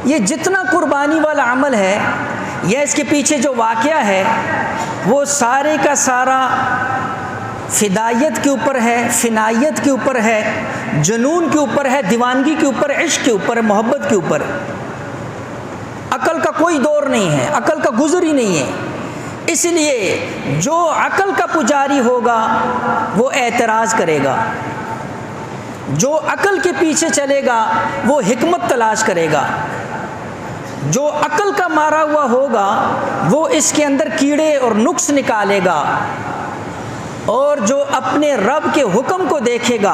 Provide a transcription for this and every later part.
یہ جتنا قربانی والا عمل ہے یا اس کے پیچھے جو واقعہ ہے وہ سارے کا سارا فدائیت کے اوپر ہے، فنائیت کے اوپر ہے، جنون کے اوپر ہے، دیوانگی کے اوپر، عشق کے اوپر، محبت کے اوپر۔ عقل کا کوئی دور نہیں ہے، عقل کا گزر ہی نہیں ہے۔ اس لیے جو عقل کا پجاری ہوگا وہ اعتراض کرے گا، جو عقل کے پیچھے چلے گا وہ حکمت تلاش کرے گا، جو عقل کا مارا ہوا ہوگا وہ اس کے اندر کیڑے اور نقص نکالے گا، اور جو اپنے رب کے حکم کو دیکھے گا،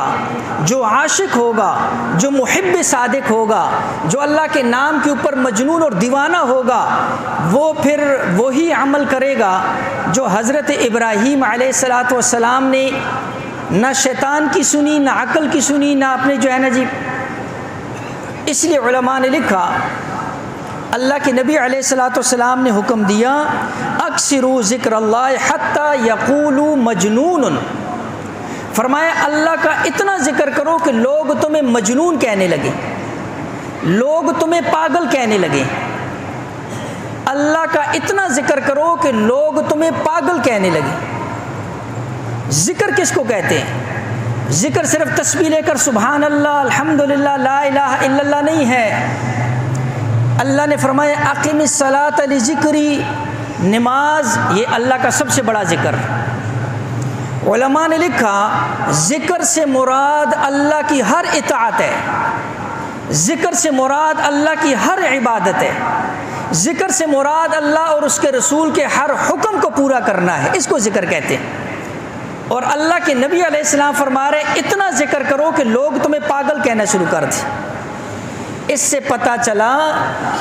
جو عاشق ہوگا، جو محب صادق ہوگا، جو اللہ کے نام کے اوپر مجنون اور دیوانہ ہوگا، وہ پھر وہی عمل کرے گا جو حضرت ابراہیم علیہ السلام نے نہ شیطان کی سنی، نہ عقل کی سنی، نہ اپنے جو ہے نا جی۔ اس لیے علماء نے لکھا، اللہ کے نبی علیہ السلام نے حکم دیا، اکثروا ذکر اللہ حتی یقولوا مجنون، فرمایا اللہ کا اتنا ذکر کرو کہ لوگ تمہیں مجنون کہنے لگے، لوگ تمہیں پاگل کہنے لگے۔ اللہ کا اتنا ذکر کرو کہ لوگ تمہیں پاگل کہنے لگے۔ ذکر کس کو کہتے ہیں؟ ذکر صرف تسبیح لے کر سبحان اللہ، الحمدللہ، لا الہ الا اللہ نہیں ہے۔ اللہ نے فرمایا اقم الصلاۃ لذکری، نماز یہ اللہ کا سب سے بڑا ذکر۔ علماء نے لکھا ذکر سے مراد اللہ کی ہر اطاعت ہے، ذکر سے مراد اللہ کی ہر عبادت ہے، ذکر سے مراد اللہ اور اس کے رسول کے ہر حکم کو پورا کرنا ہے، اس کو ذکر کہتے ہیں۔ اور اللہ کے نبی علیہ السلام فرما رہے اتنا ذکر کرو کہ لوگ تمہیں پاگل کہنا شروع کر دیں۔ اس سے پتہ چلا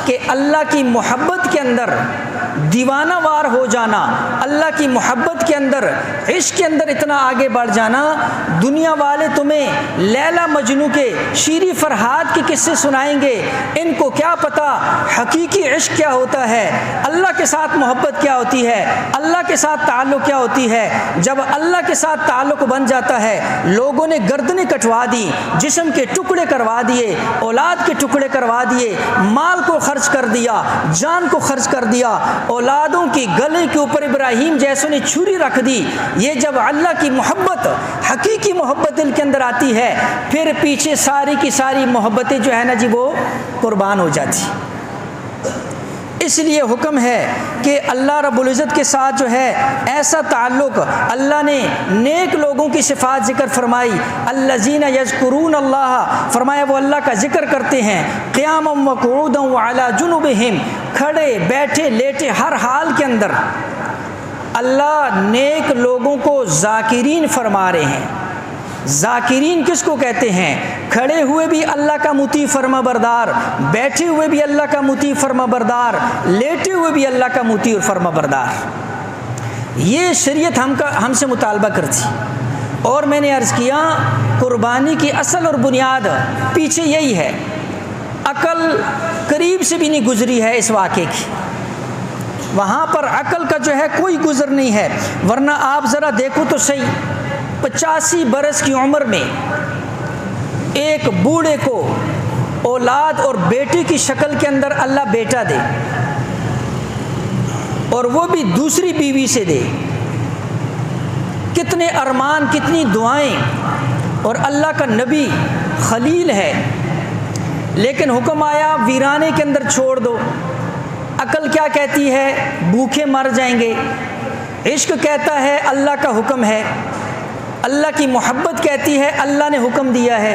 کہ اللہ کی محبت کے اندر دیوانہ وار ہو جانا، اللہ کی محبت کے اندر، عشق کے اندر اتنا آگے بڑھ جانا، دنیا والے تمہیں لیلا مجنوں کے، شیری فرہاد کے قصے سنائیں گے، ان کو کیا پتہ حقیقی عشق کیا ہوتا ہے، اللہ کے ساتھ محبت کیا ہوتی ہے، اللہ کے ساتھ تعلق کیا ہوتی ہے۔ جب اللہ کے ساتھ تعلق بن جاتا ہے، لوگوں نے گردنیں کٹوا دی، جسم کے ٹکڑے کروا دیے، اولاد کے ٹکڑے کروا دیے، مال کو خرچ کر دیا، جان کو خرچ کر دیا، اولادوں کی گلے کے اوپر ابراہیم جیسوں نے چھری رکھ دی۔ یہ جب اللہ کی محبت، حقیقی محبت دل کے اندر آتی ہے، پھر پیچھے ساری کی ساری محبتیں جو ہے نا جی وہ قربان ہو جاتی۔ اس لیے حکم ہے کہ اللہ رب العزت کے ساتھ جو ہے ایسا تعلق، اللہ نے نیک لوگوں کی صفات ذکر فرمائی، الذین یذکرون اللہ، فرمایا وہ اللہ کا ذکر کرتے ہیں، قیاما وقعودا وعلی جنوبہم، کھڑے بیٹھے لیٹے ہر حال کے اندر۔ اللہ نیک لوگوں کو ذاکرین فرما رہے ہیں۔ ذاکرین کس کو کہتے ہیں؟ کھڑے ہوئے بھی اللہ کا مطیع فرما بردار، بیٹھے ہوئے بھی اللہ کا مطیع فرما بردار، لیٹے ہوئے بھی اللہ کا مطیع فرما بردار۔ یہ شریعت ہم سے مطالبہ کرتی۔ اور میں نے عرض کیا قربانی کی اصل اور بنیاد پیچھے یہی ہے، عقل قریب سے بھی نہیں گزری ہے اس واقعے کی، وہاں پر عقل کا جو ہے کوئی گزر نہیں ہے۔ ورنہ آپ ذرا دیکھو تو صحیح، 85 برس کی عمر میں ایک بوڑھے کو اولاد اور بیٹی کی شکل کے اندر اللہ بیٹا دے، اور وہ بھی دوسری بیوی سے دے، کتنے ارمان، کتنی دعائیں، اور اللہ کا نبی خلیل ہے، لیکن حکم آیا ویرانے کے اندر چھوڑ دو۔ عقل کیا کہتی ہے؟ بھوکے مر جائیں گے۔ عشق کہتا ہے اللہ کا حکم ہے، اللہ کی محبت کہتی ہے اللہ نے حکم دیا ہے،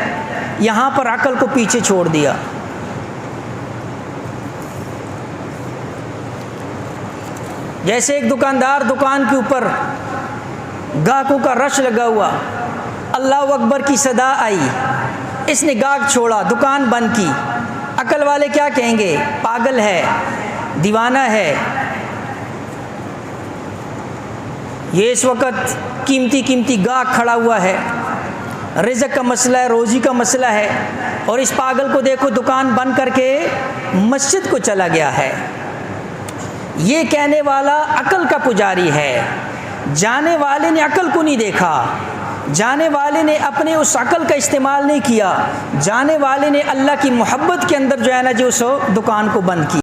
یہاں پر عقل کو پیچھے چھوڑ دیا۔ جیسے ایک دکاندار دکان کے اوپر گاہکوں کا رش لگا ہوا، اللہ اکبر کی صدا آئی، اس نے گاہک چھوڑا، دکان بند کی، عقل والے کیا کہیں گے؟ پاگل ہے، دیوانہ ہے، یہ اس وقت قیمتی گاہک کھڑا ہوا ہے، رزق کا مسئلہ ہے، روزی کا مسئلہ ہے، اور اس پاگل کو دیکھو دکان بند کر کے مسجد کو چلا گیا ہے۔ یہ کہنے والا عقل کا پجاری ہے، جانے والے نے عقل کو نہیں دیکھا، جانے والے نے اپنے اس عقل کا استعمال نہیں کیا، جانے والے نے اللہ کی محبت کے اندر جو ہے نا جو اس دکان کو بند کیا۔